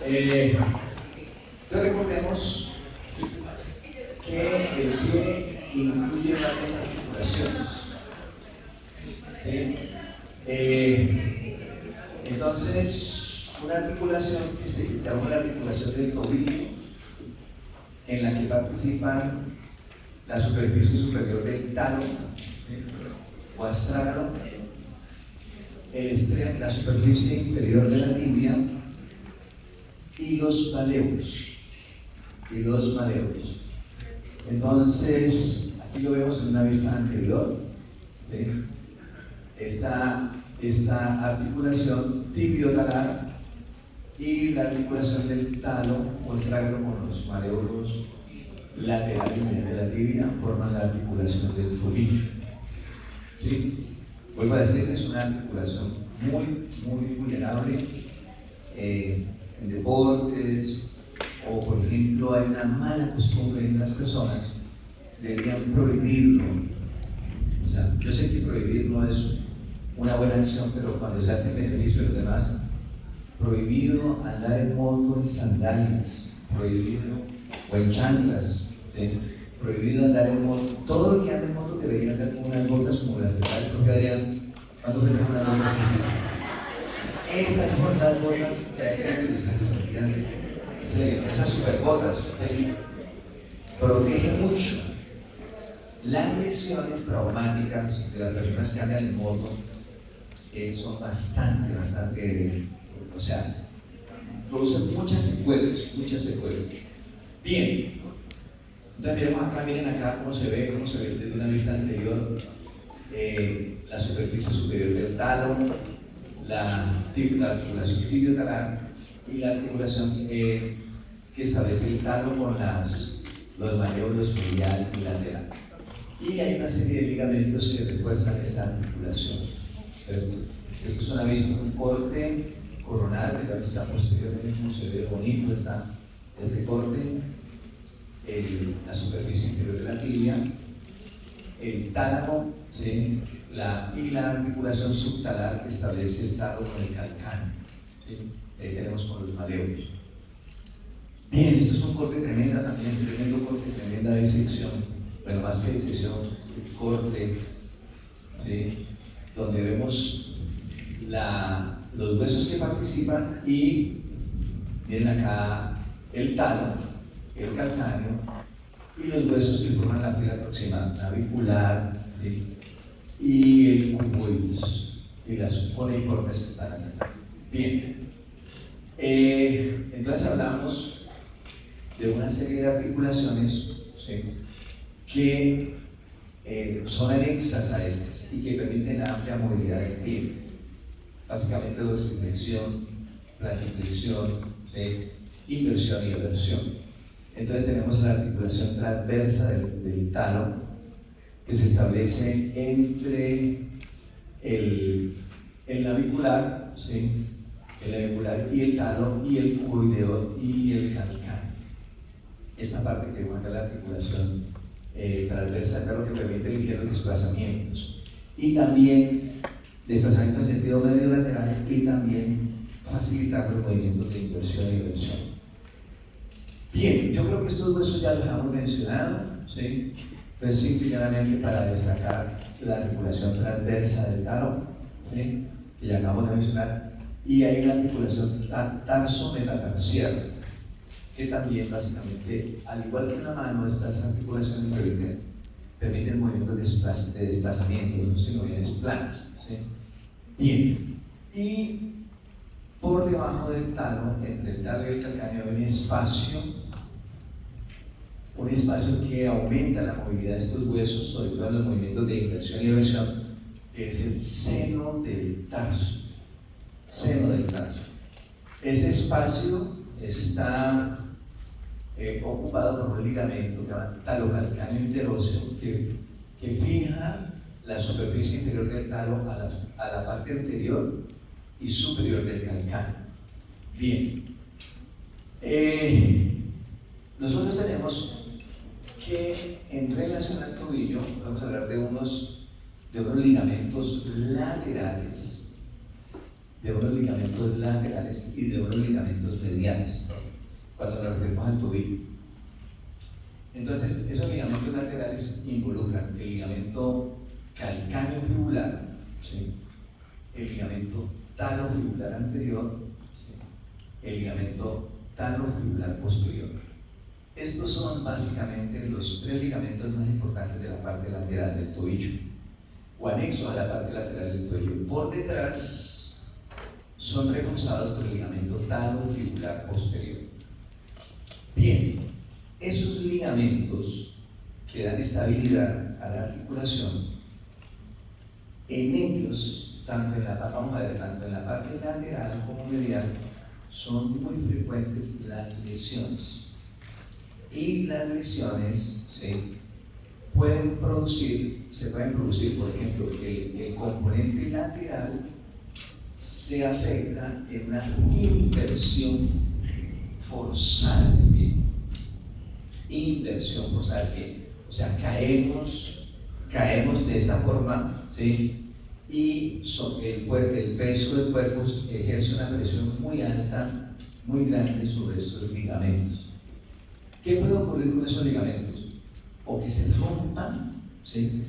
Entonces recordemos que el pie incluye varias articulaciones. ¿Sí? Entonces, una articulación que se llama la articulación del tobillo, en la que participan la superficie superior del talón o astrágalo, la superficie inferior de la tibia y los maléolos. Entonces, aquí lo vemos en una vista anterior. ¿Sí? Esta articulación tibiotalar y la articulación del talo o astrágalo con los maléolos laterales de la tibia forman la articulación del tobillo. ¿Sí? Vuelvo a decirles, es una articulación muy vulnerable en deportes, o por ejemplo hay una mala costumbre en las personas, deberían prohibirlo. O sea, yo sé que prohibir no es una buena acción, pero cuando se hace en beneficio de los demás, prohibido andar en moto en sandalias, prohibido, o en chanclas, ¿sí? Prohibido andar en moto. Todo lo que anda en moto debería andar con unas botas como las de tal, porque Adrián, ¿cuánto se una bota? Esas son las botas que hay que utilizar, esas superbotas, ¿sí? Protegen mucho. Las lesiones traumáticas de las personas que andan en moto son bastante, o sea, producen muchas secuelas. Bien, entonces miremos acá, miren acá cómo se ve desde una vista anterior la superficie superior del talón, la articulación tibiotalar y la articulación que establece el talón con los maléolos medial y lateral. Y hay una serie de ligamentos que refuerzan esa articulación. Esto es una vista, un corte coronal de la vista posterior, como se ve bonito este corte, la superficie inferior de la tibia, el tálamo, ¿sí? y la articulación subtalar que establece el tálamo con el calcáneo. ¿Sí? Ahí tenemos con los maléolos. Bien, esto es un corte tremendo corte, tremenda disección, bueno, más que disección, corte, ¿sí? Donde vemos los huesos que participan y vienen acá el tálamo, el calcáneo y los huesos que forman la fila proximal navicular, ¿sí? Y el cuboides y las cuneiformes están así. Bien, entonces hablamos de una serie de articulaciones, ¿sí? Que son anexas a estas y que permiten la amplia movilidad del pie. Básicamente dorsiflexión, planiflexión, ¿sí? Inversión y eversión. Entonces tenemos la articulación transversa del talón que se establece entre el navicular, ¿sí? El navicular y el talón y el cuboideo y el calcáneo. Esta parte que marca la articulación transversa del talón que permite ligeros desplazamientos y también desplazamiento en sentido medio lateral y también facilitar los movimientos de inversión y eversión. Bien, yo creo que estos huesos ya los hemos mencionado, ¿sí? Pues simplemente para destacar la articulación transversa del talón, ¿sí? Que ya acabamos de mencionar, y hay la articulación tarso-metatarsial, que también básicamente, al igual que en la mano, estas articulaciones permiten movimientos de desplazamiento, sino bienes planas, ¿sí? Bien, y por debajo del talón, entre el talón y el calcáneo, hay un espacio que aumenta la movilidad de estos huesos, sobre todo en los movimientos de inversión y eversión, que es el seno del tarso. Ese espacio está ocupado por un ligamento que se llama talocalcáneo interóseo que fija la superficie inferior del talo a la parte anterior y superior del calcáneo. Bien, nosotros tenemos que en relación al tobillo vamos a hablar de unos ligamentos laterales de unos ligamentos laterales y de unos ligamentos mediales, cuando nos referimos al tobillo. Entonces, esos ligamentos laterales involucran el ligamento calcáneo fibular, ¿sí?, el ligamento talofibular anterior, ¿sí?, el ligamento talofibular posterior. Estos son básicamente los tres ligamentos más importantes de la parte lateral del tobillo, o anexos a la parte lateral del tobillo. Por detrás son reforzados por el ligamento talofibular posterior. Bien, esos ligamentos que dan estabilidad a la articulación, en ellos, tanto en la parte lateral como medial, son muy frecuentes las lesiones. Y las lesiones se pueden producir, por ejemplo, el componente lateral se afecta en una inversión forzada del pie. Inversión forzada del pie. O sea, caemos de esta forma, ¿sí?, y el peso del cuerpo ejerce una presión muy alta, muy grande sobre estos ligamentos. ¿Qué puede ocurrir con esos ligamentos? O que se rompan, ¿sí?,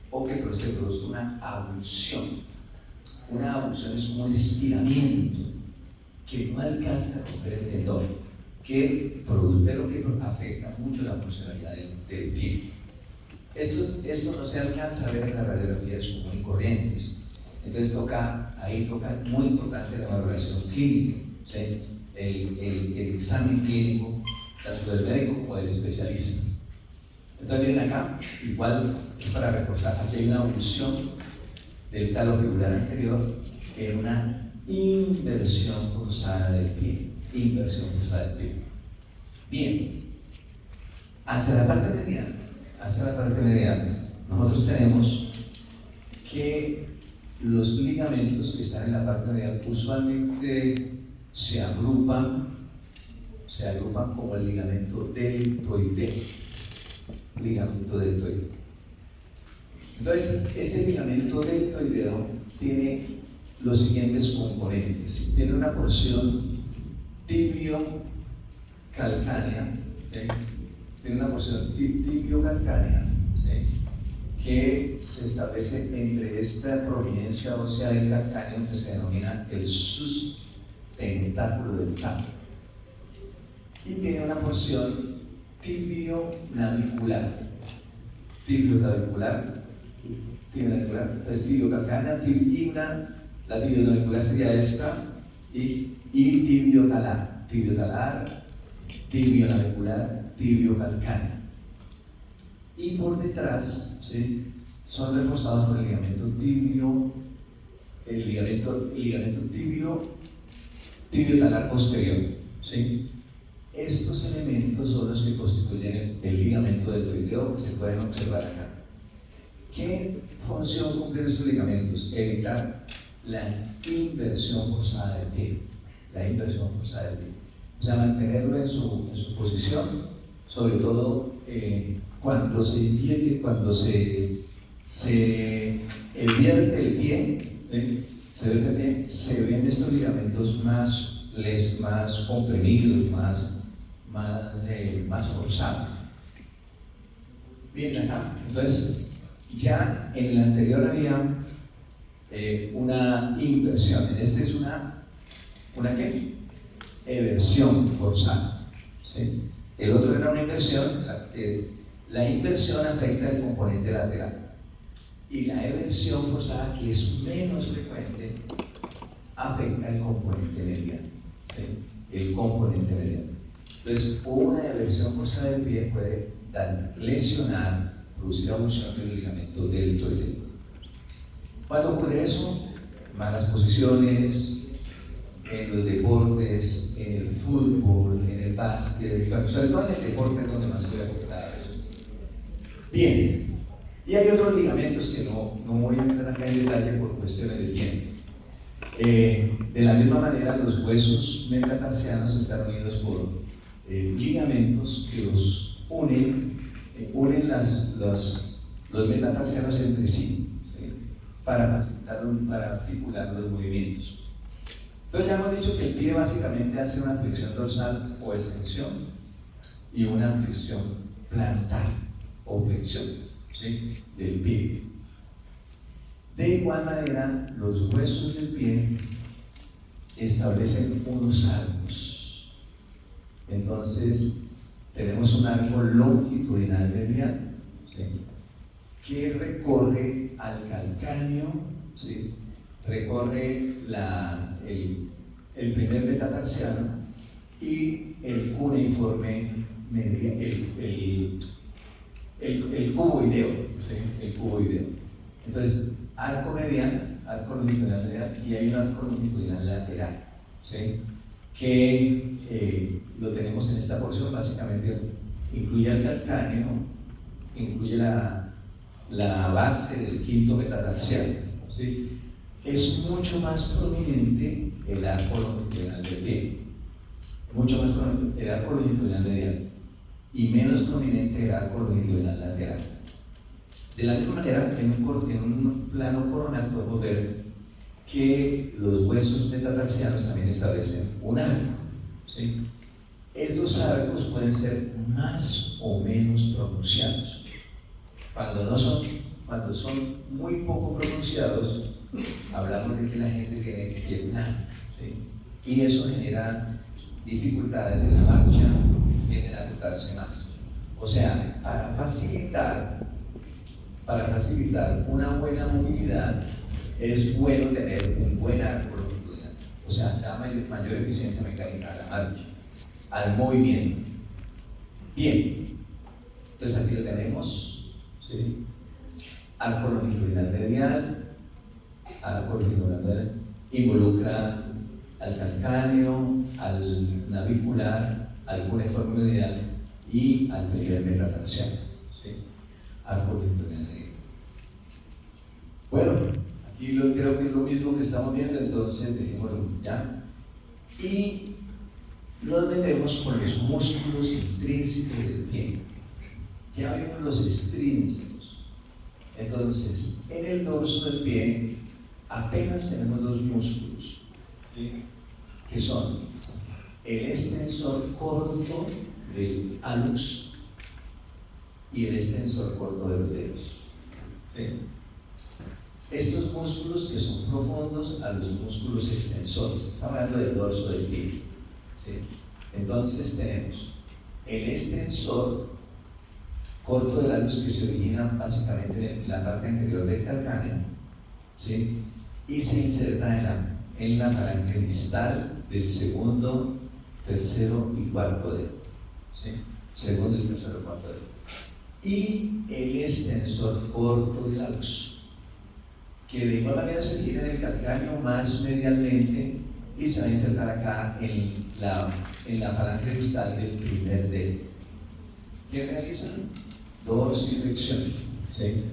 o que se produzca una abulsión. Una abulsión es como un estiramiento que no alcanza a romper el tendón, que produce lo que afecta mucho la funcionalidad del pie. Esto no se alcanza a ver en las radiografías comunes y corrientes. Entonces ahí toca muy importante la valoración clínica, ¿sí?, el examen clínico, tanto del médico como del especialista. Entonces miren acá, igual es para reforzar, aquí hay una abulsión del talofibular anterior en una inversión forzada del pie. Bien, hacia la parte medial, nosotros tenemos que los ligamentos que están en la parte medial usualmente se agrupan como el ligamento deltoideo. Entonces, ese ligamento deltoideo tiene los siguientes componentes. Tiene una porción tibio-calcánea, ¿sí?, que se establece entre esta prominencia ósea del calcáneo que se denomina el sustentáculo del tallo, y tiene una porción tibio-navicular, entonces tibio-calcánea, la tibio-navicular sería esta, y tibio-talar, tibio-navicular, tibio-calcánea. Y por detrás, ¿sí?, son reforzados por el ligamento tibio-talar posterior, ¿sí? Estos elementos son los que constituyen el ligamento deltoideo que se pueden observar acá. ¿Qué función cumplen estos ligamentos? Evitar la inversión forzada del pie. O sea, mantenerlo en su posición, sobre todo cuando se invierte el pie, se ven estos ligamentos más comprimidos, más forzados. Bien, acá. Entonces, ya en el anterior había una inversión. En este es una ¿qué? Eversión forzada, ¿sí? El otro era una inversión. La inversión afecta el componente lateral y la eversión forzada, que es menos frecuente, afecta el componente medial, ¿sí?, Entonces, una eversión forzada del pie puede lesionar, producir abulsión del ligamento deltoideo. ¿Cuándo ocurre eso? Malas posiciones, en los deportes, en el fútbol, en el básquet, sobre todo en el deporte es donde más se ve afectado eso. Bien, y hay otros ligamentos que no voy a entrar acá en detalle por cuestiones de tiempo. De la misma manera, los huesos metatarsianos están unidos por ligamentos que los unen los metatarsianos entre sí, ¿sí? para facilitar, para articular los movimientos. Entonces ya hemos dicho que el pie básicamente hace una flexión dorsal o extensión y una flexión plantar o flexión, ¿sí?, del pie. De igual manera, los huesos del pie establecen unos arcos. Entonces, tenemos un arco longitudinal medial, ¿sí?, que recorre al calcáneo, ¿sí?, recorre el primer metatarsiano y el cuneiforme medial, el cuboideo, ¿sí?, el cuboideo. Entonces, arco medial, arco longitudinal medial, y hay un arco longitudinal lateral, ¿sí?, que lo tenemos en esta porción. Básicamente incluye el calcáneo, incluye la base del quinto metatarsiano, ¿sí? Es mucho más prominente el arco longitudinal del pie, mucho más prominente el arco longitudinal medial, y menos prominente el arco longitudinal lateral. De la misma manera, en un plano coronal podemos ver que los huesos metatarsianos también establecen un arco, ¿sí? Estos arcos pueden ser más o menos pronunciados. Cuando son muy poco pronunciados, hablamos de que la gente tiene el pie plano, ¿sí?, y eso genera dificultades en la marcha, tienden a tocarse más. O sea, para facilitar una buena movilidad, es bueno tener un buen arco longitudinal, o sea, da mayor eficiencia mecánica a la marcha, al movimiento. Bien, entonces aquí lo tenemos, ¿sí? Arco longitudinal medial, arco longitudinal medial, involucra al calcáneo, al navicular, al cuneiforme medial y al primer metatarsiano, ¿sí? Arco longitudinal medial. Bueno, aquí creo que es lo mismo que estamos viendo, entonces dejémoslo ya. Y nos metemos con los músculos intrínsecos del pie. Ya vimos los extrínsecos. Entonces, en el dorso del pie apenas tenemos dos músculos, ¿sí?, que son el extensor corto del hallux y el extensor corto de los dedos, ¿sí? Estos músculos que son profundos a los músculos extensores. Estamos hablando del dorso del pie, ¿sí? Entonces tenemos el extensor corto del hallux, que se origina básicamente en la parte anterior del calcáneo, ¿sí?, y se inserta en la falange distal del segundo, tercero y cuarto dedo, ¿sí?, segundo y tercero y cuarto dedo. Y el extensor corto del hallux, que de igual manera se origina en el calcáneo más medialmente y se va a insertar acá en la falange distal del primer dedo. ¿Qué realizan? Dorsiflexión, ¿sí?,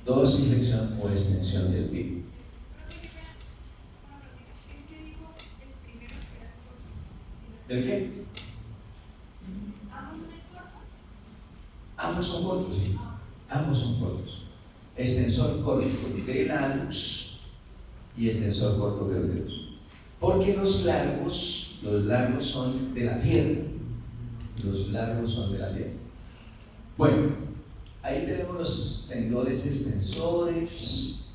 dorsiflexión o extensión del pie. ¿Del qué? Ambos son cortos, sí. Ambos son cortos. Extensor corto del hallux y extensor corto de los dedos. Porque los largos son de la pierna. Los largos son de la pierna. Bueno, ahí tenemos los tendones extensores.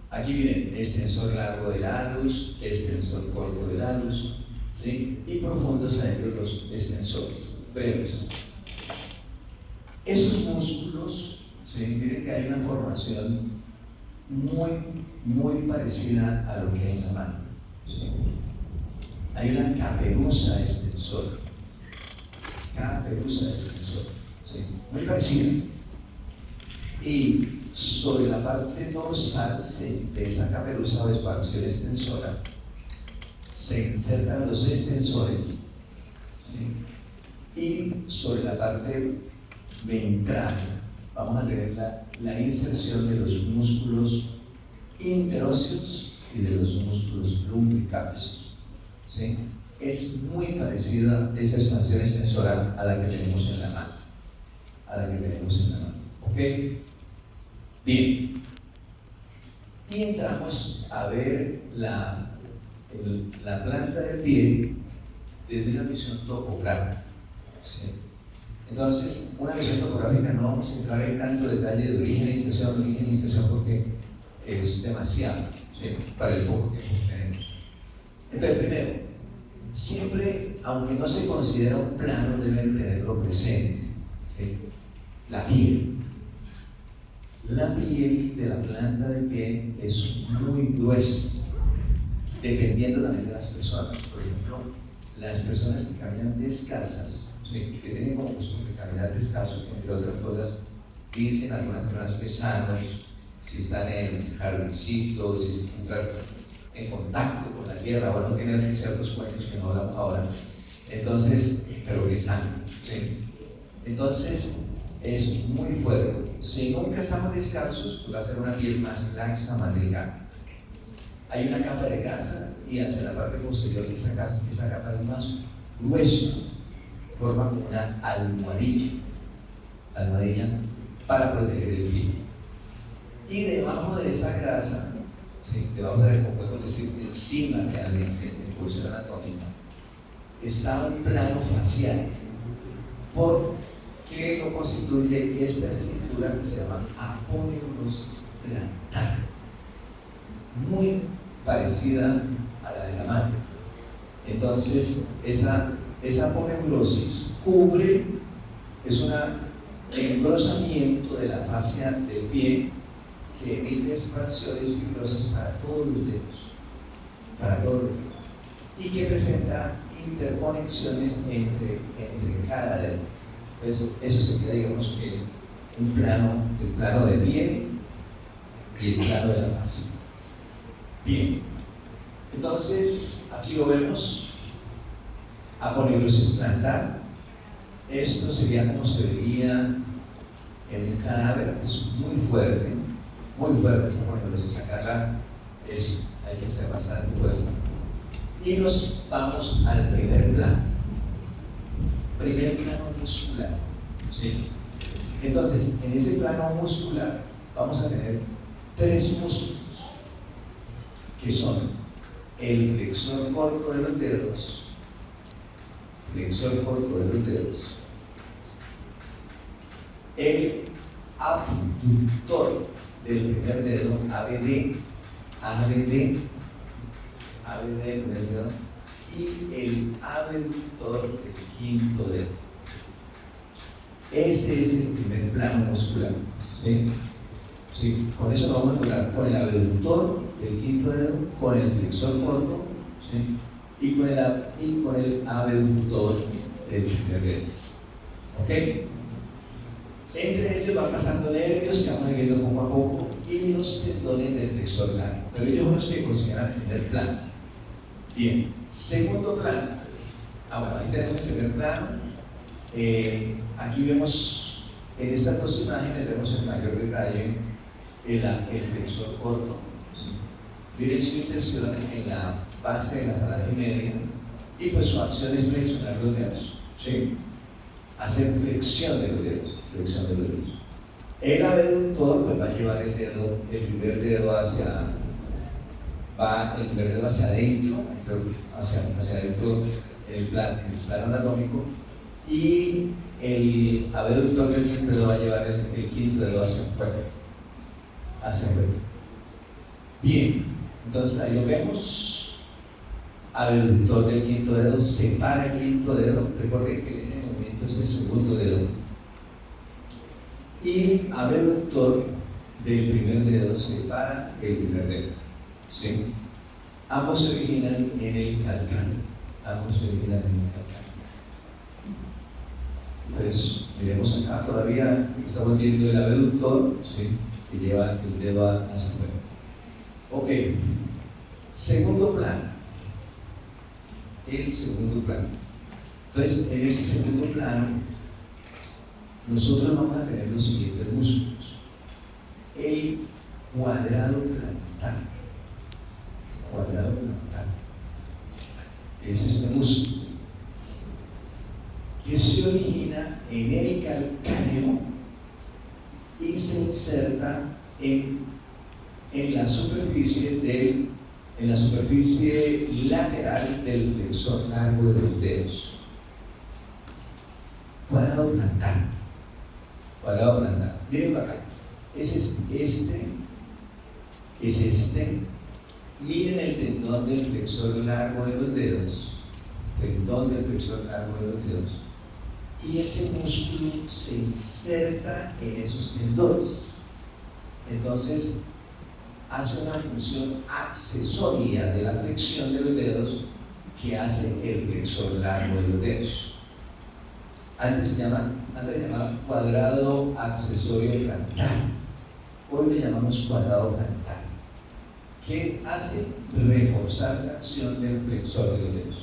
Aquí vienen extensor largo del hallux, extensor corto del hallux, ¿sí?, y profundos adentro los extensores breves. Esos músculos, ¿sí?, miren que hay una formación muy parecida a lo que hay en la mano, ¿sí? Hay una caperuza extensora, ¿sí?, muy parecida. Y sobre la parte dorsal de esa caperuza o expansión extensora se insertan los extensores, ¿sí?, y sobre la parte ventral vamos a tener la inserción de los músculos interóseos y de los músculos lumbricápicos, ¿sí? Es muy parecida esa expansión extensora a la que tenemos en la mano, ¿ok? Bien. y entramos a ver la planta del pie desde una visión topográfica. ¿Sí? Entonces, una visión topográfica no vamos a entrar en tanto detalle de origen e inserción, porque es demasiado, ¿sí? Para el poco tiempo que tenemos. Entonces, primero, siempre, aunque no se considera un plano, deben tenerlo presente, ¿sí? La piel. La piel de la planta del pie es muy gruesa, dependiendo también de las personas. Por ejemplo, las personas que caminan descalzas, ¿sí? Que tienen como costumbre caminar descalzos, entre otras cosas, dicen algunas personas que sanos, si están en jardincitos, si entran en contacto con la tierra, o no tienen ciertos cuentos que no hablamos ahora, entonces, pero que sanan, ¿sí? Entonces, es muy fuerte. Si nunca estamos descalzos, pues va a ser una piel más laxa, más delgada. Hay una capa de grasa y hacia la parte posterior esa capa es más gruesa, forma como una almohadilla para proteger el pie. Y debajo de esa grasa, ¿sí? Debajo de la, podemos decir, encima realmente, en posición anatómica, está un plano facial, que lo constituye esta estructura que se llama aponeurosis plantar, muy parecida a la de la mano. Entonces, esa aponeurosis cubre, es un engrosamiento de la fascia del pie que emite expansiones fibrosas para todos los dedos, y que presenta interconexiones entre cada dedo. Entonces, eso sería, digamos, el plano de pie y el plano de la fascia. Bien, entonces aquí lo vemos, aponeurosis plantar. Esto sería como se vería en el cadáver, es muy fuerte esa aponeurosis, sacarla hay que hacer bastante fuerza. Y nos vamos al primer plano muscular, ¿sí? Entonces, en ese plano muscular vamos a tener tres músculos, que son el flexor corto de los dedos, el abductor del primer dedo, ABD del primer dedo, y el abductor del quinto dedo. Ese es el primer plano muscular, ¿sí? Sí, con eso nos vamos a encontrar con el abductor del quinto dedo, con el flexor corto, ¿sí? y con el abductor del primer dedo. ¿Ok? Entre ellos van pasando nervios que vamos viendo poco a poco y los tendones del flexor largo. Pero ellos son los que consideran el primer plano. Bien, segundo plano. Bueno, ahí tenemos el primer plano. Aquí vemos, en estas dos imágenes, vemos en mayor detalle el flexor corto. ¿Sí? Miren su inserción en la base de la falange media y pues su acción es flexionar los dedos. ¿Sí? Hacer flexión de los dedos. El abductor pues va a llevar el primer dedo hacia adentro, hacia adentro el plano anatómico, y el abductor del quinto dedo va a llevar el quinto dedo hacia afuera. Bien, entonces ahí lo vemos. Abductor del quinto dedo separa el quinto dedo. Recuerden que en el movimiento es el segundo dedo. Y abductor del primer dedo separa el primer dedo. ¿Sí? Ambos se originan en el calcáneo. Entonces, miremos acá, todavía estamos viendo el abductor, ¿sí? Que lleva el dedo hacia afuera. Ok, segundo plano. El segundo plano. Entonces, en ese segundo plano, nosotros vamos a tener los siguientes músculos. El cuadrado plantar. Es este músculo que se origina en el calcáneo y se inserta en en la superficie lateral del flexor largo de los dedos. Cuadrado plantar. Miren acá. Es este. Miren el tendón del flexor largo de los dedos. Y ese músculo se inserta en esos tendones. Entonces, hace una función accesoria de la flexión de los dedos que hace el flexor largo de los dedos. Antes se llamaba cuadrado accesorio plantar. Hoy le llamamos cuadrado plantar, que hace reforzar la acción del flexor de los dedos.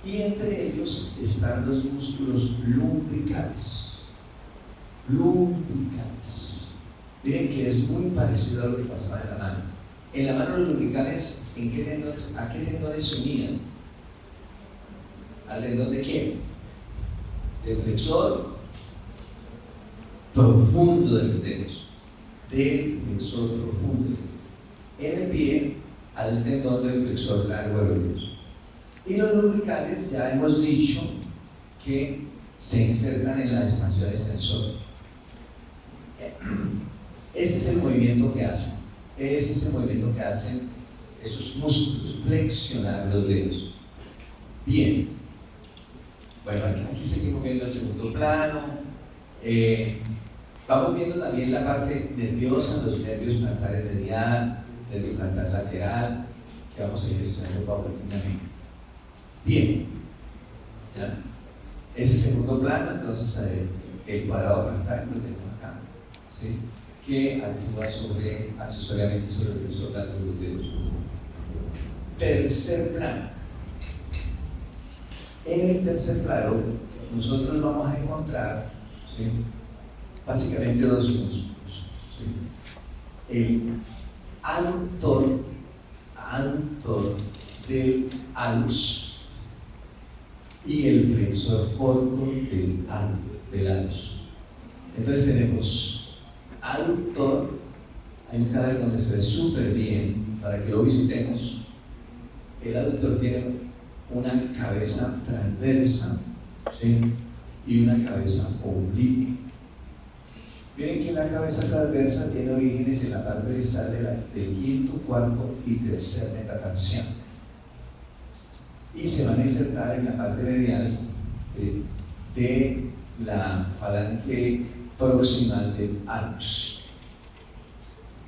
Y entre ellos están los músculos lumbricales. Miren que es muy parecido a lo que pasaba en la mano. En la mano los lumbricales, ¿a qué tendones se unían? ¿Al tendón de quién? Del flexor profundo de los dedos. En el pie, al tendón del flexor largo de los dedos. Y los lumbricales, ya hemos dicho que se insertan en la expansión extensora. Este es el movimiento que hacen. Esos músculos, flexionar los dedos. Bien. Bueno, aquí seguimos viendo el segundo plano. Vamos viendo también la parte nerviosa, los nervios plantares medial, nervio plantar lateral, que vamos a ir gestionando paulatinamente. Bien. ¿Ya? Ese segundo plano, entonces, el cuadrado plantar, lo tenemos acá, ¿sí? Que actúa accesoriamente sobre el flexor largo de los dedos. Tercer plano. En el tercer plano, nosotros vamos a encontrar, ¿sí?, básicamente dos músculos, ¿sí? El aductor del alus y el flexor corto del alus. Entonces tenemos aductor, hay un canal donde se ve súper bien para que lo visitemos. El aductor tiene una cabeza transversa, ¿sí?, y una cabeza oblicua. Miren que la cabeza transversa tiene orígenes en la parte distal del quinto, cuarto y tercer metatarsiano, y se van a insertar en la parte medial de la falange proximal del alus.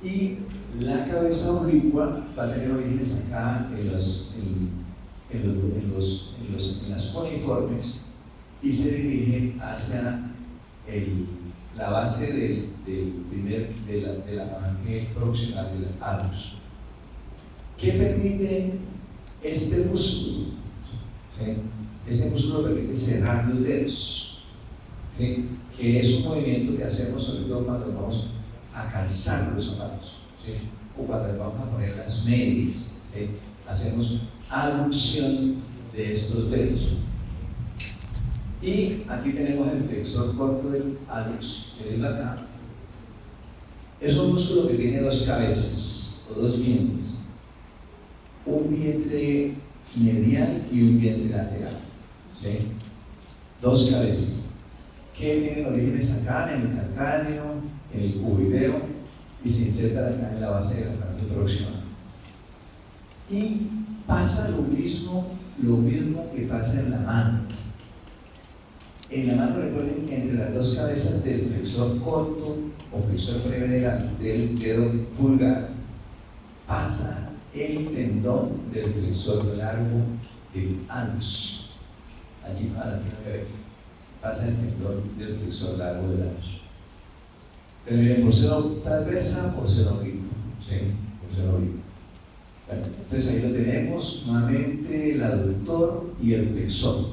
Y la cabeza oblicua va a tener orígenes acá en las cuneiformes y se dirige hacia la base de la falange proximal del alus. ¿Qué permite este músculo? ¿Sí? Este músculo permite cerrar los dedos, ¿sí?, que es un movimiento que hacemos sobre todo cuando vamos a calzar los zapatos, ¿sí?, o cuando vamos a poner las medias, ¿sí?, hacemos aducción de estos dedos. Y aquí tenemos el flexor corto del alus, que es acá. Es un músculo que tiene dos cabezas o dos vientres, un vientre medial y un vientre lateral, ¿sí?, dos cabezas que tienen orígenes acá en el calcáneo, en el cuboideo, y se insertan acá en la base de la falange proximal. Y pasa lo mismo que pasa en la mano. En la mano, recuerden que entre las dos cabezas del flexor corto o flexor breve del dedo pulgar pasa el tendón del flexor largo del alus. Allí pasa el tendón del flexor largo del alus. Pero miren, por ser transversa, por ser oblicua, ¿sí?, por ser oblicua. Bueno, entonces ahí lo tenemos nuevamente, el aductor y el flexor,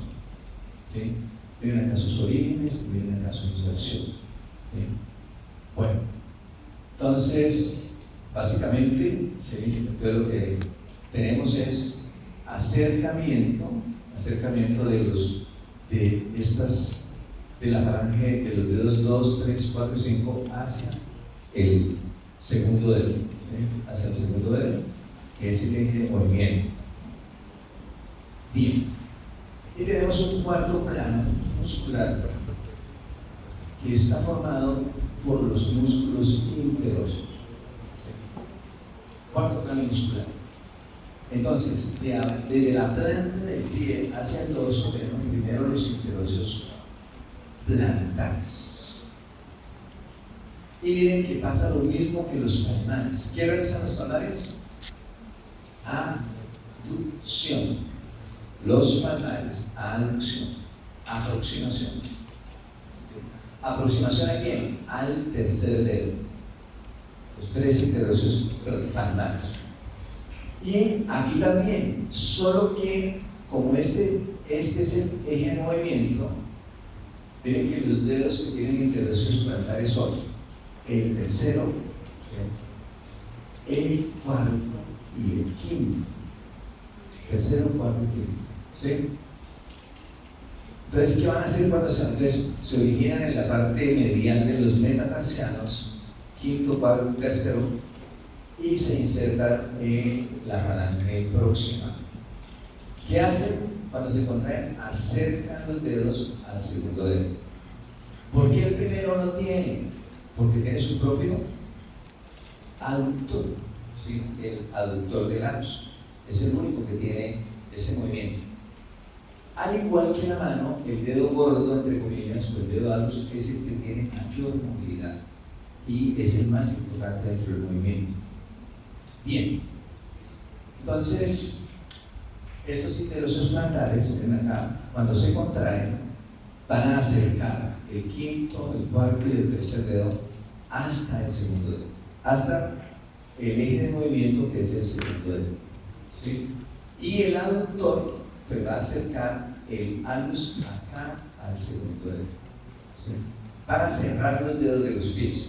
¿sí? Miren acá sus orígenes y miren acá su inserción, ¿sí? Bueno, entonces básicamente, ¿sí?, entonces lo que tenemos es acercamiento de la falange de los dedos 2, 3, 4 y 5 hacia el segundo dedo, ¿sí? Hacia el segundo dedo, que es el eje de movimiento. Bien, y tenemos un cuarto plano muscular que está formado por los músculos ínteros. Cuarto plano muscular. Entonces, desde la planta del pie hacia el dorso, tenemos primero los interóseos plantares. Y miren que pasa lo mismo que los palmares. ¿Qué realizan los palmares? Abducción. Los palmares, aducción. Aproximación. ¿Aproximación a quién? Al tercer dedo. Los tres interóseos palmares. Y aquí también, solo que como este es el eje de movimiento, miren que los dedos que tienen interóseos plantares son el tercero, el cuarto y el quinto. Tercero, cuarto y quinto. ¿Sí? Entonces, ¿qué van a hacer cuando se originan en la parte medial de los metatarsianos, quinto, cuarto y tercero, y se insertan en la falange próxima? ¿Qué hacen cuando se contraen? Acercan los dedos al segundo dedo. ¿Por qué el primero no tiene? Porque tiene su propio aductor, ¿sí? El aductor del anus. Es el único que tiene ese movimiento. Al igual que la mano, el dedo gordo, entre comillas, o el dedo alus, es el que tiene mayor movilidad y es el más importante dentro del movimiento. Bien, entonces, estos interóseos plantares, ven acá, cuando se contraen, van a acercar el quinto, el cuarto y el tercer dedo hasta el segundo dedo, hasta el eje de movimiento que es el segundo dedo, ¿sí? Y el aductor pues, va a acercar el anus acá al segundo dedo, ¿sí? Para cerrar los dedos de los pies.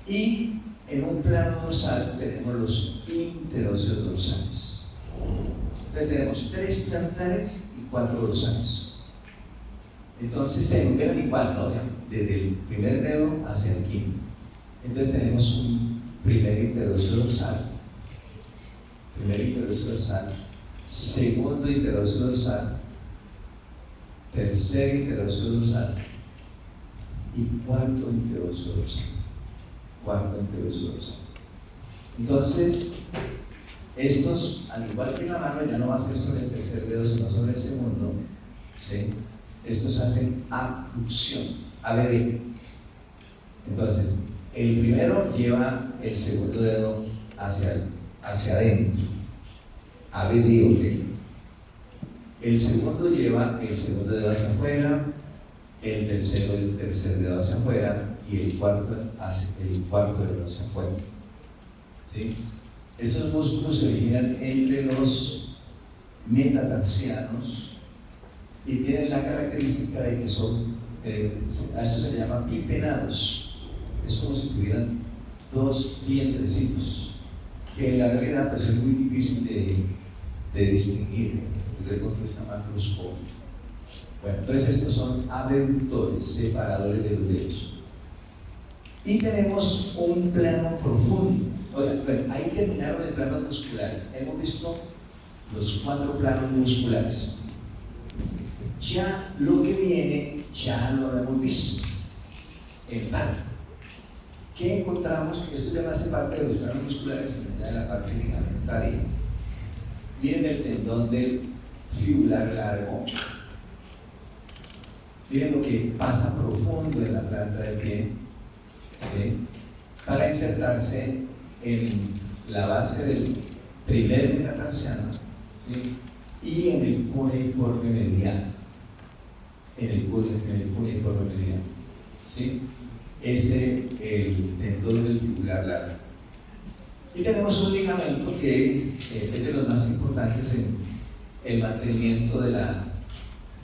Y en un plano dorsal tenemos los interóseos dorsales. Entonces tenemos 3 plantares y 4 dorsales. Entonces se enumeran igual, ¿no? Desde el primer dedo hacia el quinto. Entonces tenemos un primer interóseo dorsal, segundo interóseo dorsal, tercer interóseo dorsal y cuarto interóseo dorsal. Entonces, estos, al igual que la mano, ya no va a ser sobre el tercer dedo, sino sobre el segundo, ¿sí? Estos hacen abducción, ABD. Entonces, el primero lleva el segundo dedo hacia adentro, ABD, ¿ok? El segundo lleva el segundo dedo hacia afuera, el tercero el tercer dedo hacia afuera y el cuarto dedo hacia afuera. ¿Sí? Estos músculos se originan entre los metatarsianos y tienen la característica de que son, a eso se le llama bipenados. Es como si tuvieran 2 vientrecitos, que en la realidad pues, es muy difícil de distinguir desde el punto de vista macroscópico. Bueno, entonces estos son abductores, separadores de los dedos. Y tenemos un plano profundo. Bueno, ahí terminaron el plano muscular. Hemos visto los 4 planos musculares. Ya lo que viene, ya lo hemos visto en parte. ¿Qué encontramos? Esto ya no hace parte de los planos musculares, sino ya de la parte ligamentaria. Miren el tendón del fibular largo. Miren lo que pasa profundo en la planta del pie, ¿sí? Para insertarse en la base del primer metatarsiano, ¿sí? Y en el cuneiforme medial. El cuneiforme medial, ¿sí? El tendón del fibular largo. Y tenemos un ligamento que es de los más importantes en el mantenimiento de la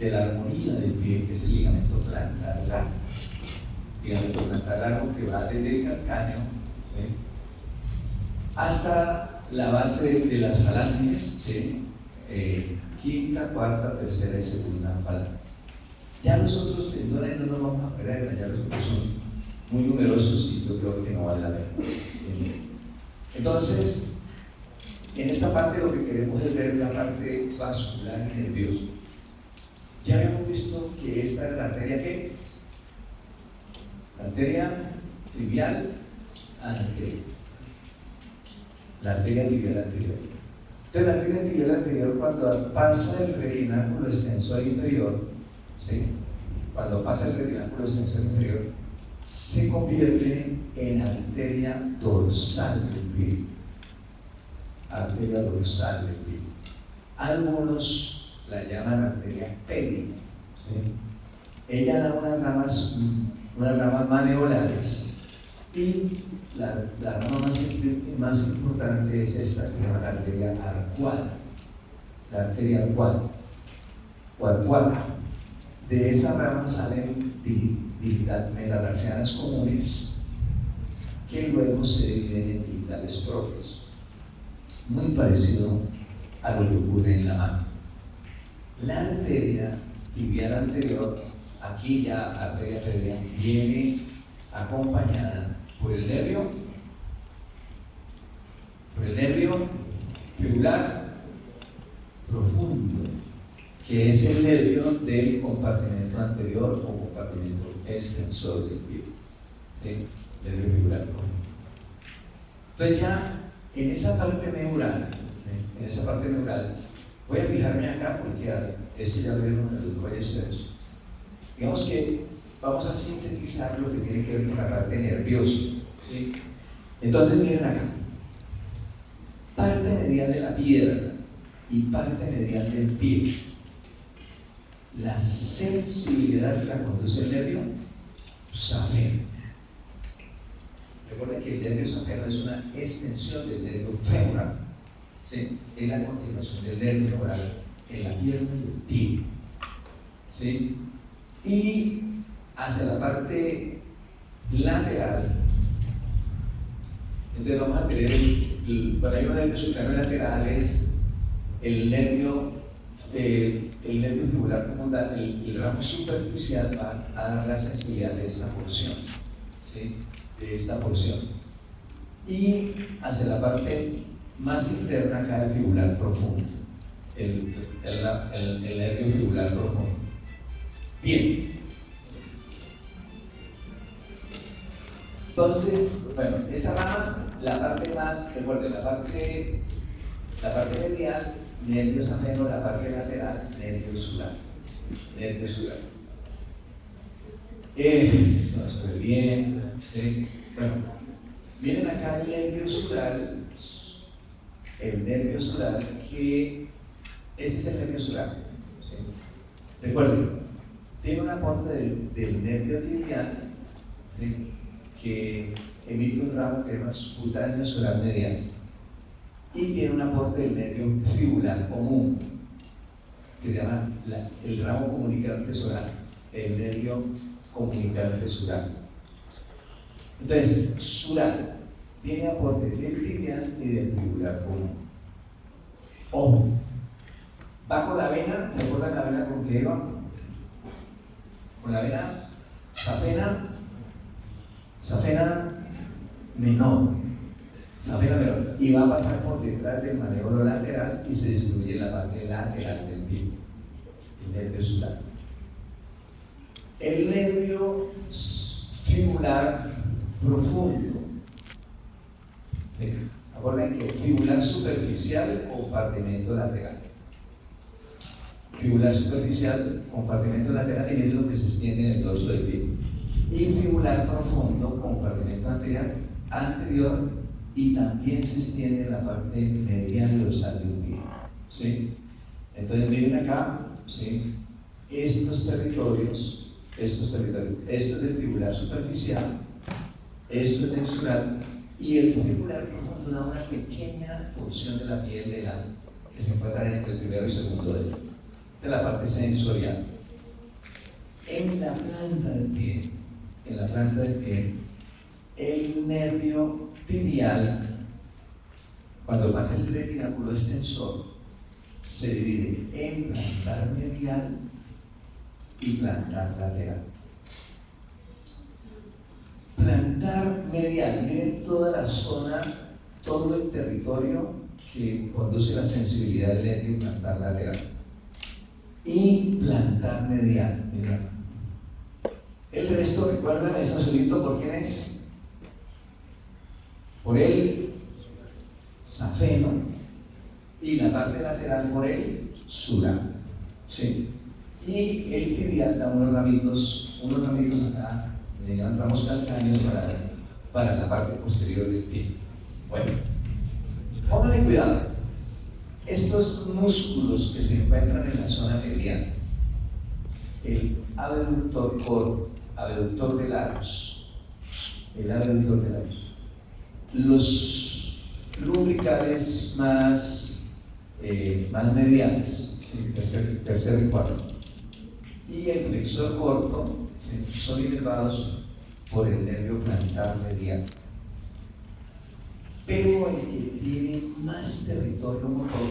armonía del pie, que es el ligamento plantar largo. Ligamento plantar largo que va desde el calcáneo, ¿sí? Hasta la base de las falanges, ¿sí? Quinta, cuarta, tercera y segunda falange. Ya los otros tendones no nos vamos a poner a detallarlos porque son muy numerosos y yo creo que no vale la pena. Entonces, en esta parte lo que queremos es ver la parte vascular y nerviosa. Ya habíamos visto que esta es la arteria ¿qué? La arteria tibial anterior. La arteria tibial anterior. Entonces, la arteria tibial anterior, cuando pasa el retináculo extensor inferior, ¿sí? Cuando pasa el retináculo extensor inferior, se convierte en arteria dorsal del pie. Arteria dorsal del pie. Algunos la llaman arteria pédica. ¿Sí? Ella da unas ramas maneolares y la rama más importante es esta que se llama la arteria arcuada. La arteria arcuada o arcuada. De esa rama salen metatarsianas comunes que luego se dividen en distales propios. Muy parecido a lo que ocurre en la mano. La arteria tibial anterior, aquí ya arteria pédica, viene acompañada por el nervio fibular profundo, que es el nervio del compartimento anterior o compartimento extensor del pie. ¿Sí? Nervio fibular profundo. Entonces ya en esa parte neural, voy a fijarme acá porque esto ya lo vieron en los ballesteros. Digamos que vamos a sintetizar lo que tiene que ver con la parte nerviosa. ¿Sí? Entonces miren acá. Parte medial de la pierna y parte medial del pie. La sensibilidad que la conduce el nervio safeno. Recuerden que el nervio safeno es una extensión del nervio femoral. ¿Sí? Es la continuación del nervio femoral en la pierna y el pie. ¿Sí? Y hacia la parte lateral, entonces vamos a tener bueno, hay un nervio subterráneo laterales, el nervio fibular común, el ramo superficial va a dar la sensibilidad de esta porción, ¿sí? De esta porción. Y hacia la parte más interna acá el fibular profundo, el nervio fibular profundo. Bien. Entonces, bueno, esta rama, la parte más, recuerden, la parte medial, nervio safeno, la parte lateral, nervio sural. Nervio sural. Esto va súper bien. ¿Sí? Bueno, miren acá el nervio sural, que este es el nervio sural. ¿Sí? Recuerden, tiene un aporte del nervio tibial, ¿sí? Que emite un ramo que es cutáneo sural medial y tiene un aporte del nervio fibular común que se llama el ramo comunicante sural, el nervio comunicante sural. Entonces, sural tiene aporte del tibial y del fibular común. Ojo, va con la vena, ¿se acuerdan la vena con qué iba? Con la vena safena menor, y va a pasar por detrás del maneolo lateral y se distribuye en la parte lateral del pie, el nervio sural. El nervio fibular profundo, acuérdense que fibular superficial, compartimento lateral. Fibular superficial, compartimento lateral, y es lo que se extiende en el dorso del pie. Y fibular profundo, compartimento anterior, y también se extiende en la parte medial y dorsal del pie. ¿Sí? Entonces miren acá, ¿sí? Estos territorios, esto es del fibular superficial, esto es del sural, y el fibular profundo da una pequeña porción de la piel delante, que se encuentra entre el primero y segundo dedo, de la parte sensorial. En la planta del pie, el nervio tibial, cuando pasa el retináculo extensor, se divide en plantar medial y plantar lateral. Plantar medial, miren toda la zona, todo el territorio que conduce la sensibilidad del nervio, plantar lateral. Y plantar medial, miren. El resto, recuerden, es azulito, ¿por quién es? Por el safeno, y la parte lateral por el sura. ¿Sí? Y el tibial da unos ramitos acá, le llaman ramos calcáneos para la parte posterior del pie. Bueno, pónganle cuidado. Estos músculos que se encuentran en la zona medial, el abductor corto, abductor de lados, el abductor de lados, los lumbricales más mediales, ¿sí? tercero y cuarto, y el flexor corto, ¿sí? son inervados por el nervio plantar medial. Pero el que tiene más territorio motor,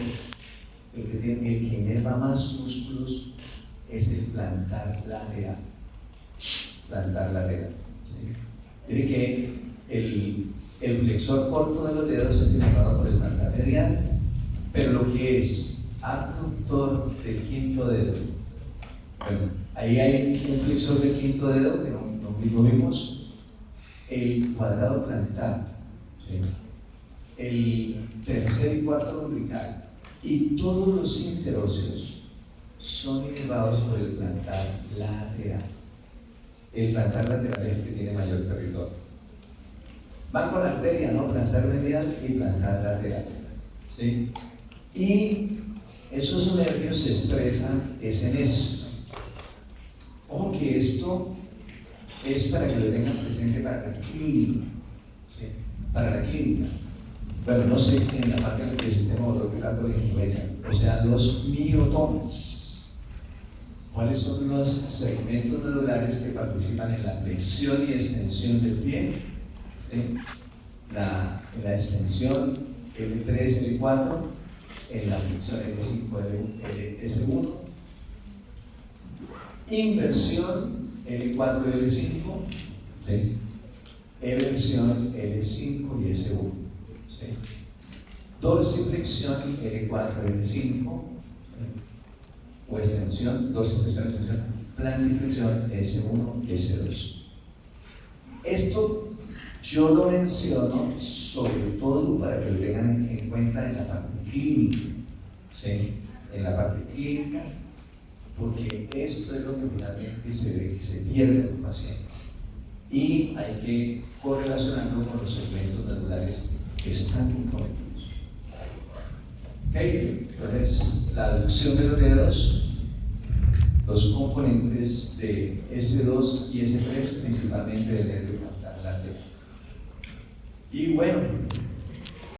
el que inerva más músculos, es el plantar lateral. Plantar lateral. ¿Sí? Mire que el flexor corto de los dedos es inervado por el plantar medial, pero lo que es abductor del quinto dedo, bueno, ahí hay un flexor del quinto dedo que no vimos, el cuadrado plantar, ¿sí? El tercer y cuarto lumbrical y todos los interóseos son inervados por el plantar lateral. El plantar lateral es el que tiene mayor territorio. Van con la arteria, ¿no? Plantar medial y plantar lateral. ¿Sí? Y esos nervios se expresan en eso. Ojo que esto es para que lo tengan presente para la clínica. ¿Sí? Para la clínica. Bueno, no sé en la parte del sistema motor que tanto les interesa. O sea, los miotomas. ¿Cuáles son los segmentos medulares que participan en la flexión y extensión del pie? ¿Sí? En la extensión L3, L4, en la flexión L5, S1, inversión L4 y L5, ¿sí? Eversión L5 y S1, ¿sí? Dorsiflexión L4 y L5, ¿sí? O extensión, dorsiflexión, planiflexión S1 y S2. Esto yo lo menciono sobre todo para que lo tengan en cuenta en la parte clínica, ¿sí? En la parte clínica, porque esto es lo que finalmente se ve que se pierde en el paciente. Y hay que correlacionarlo con los segmentos medulares que están comprometidos. Okay. Entonces, la aducción de los dedos, los componentes de S2 y S3, principalmente del nervio plantar lateral. Y bueno,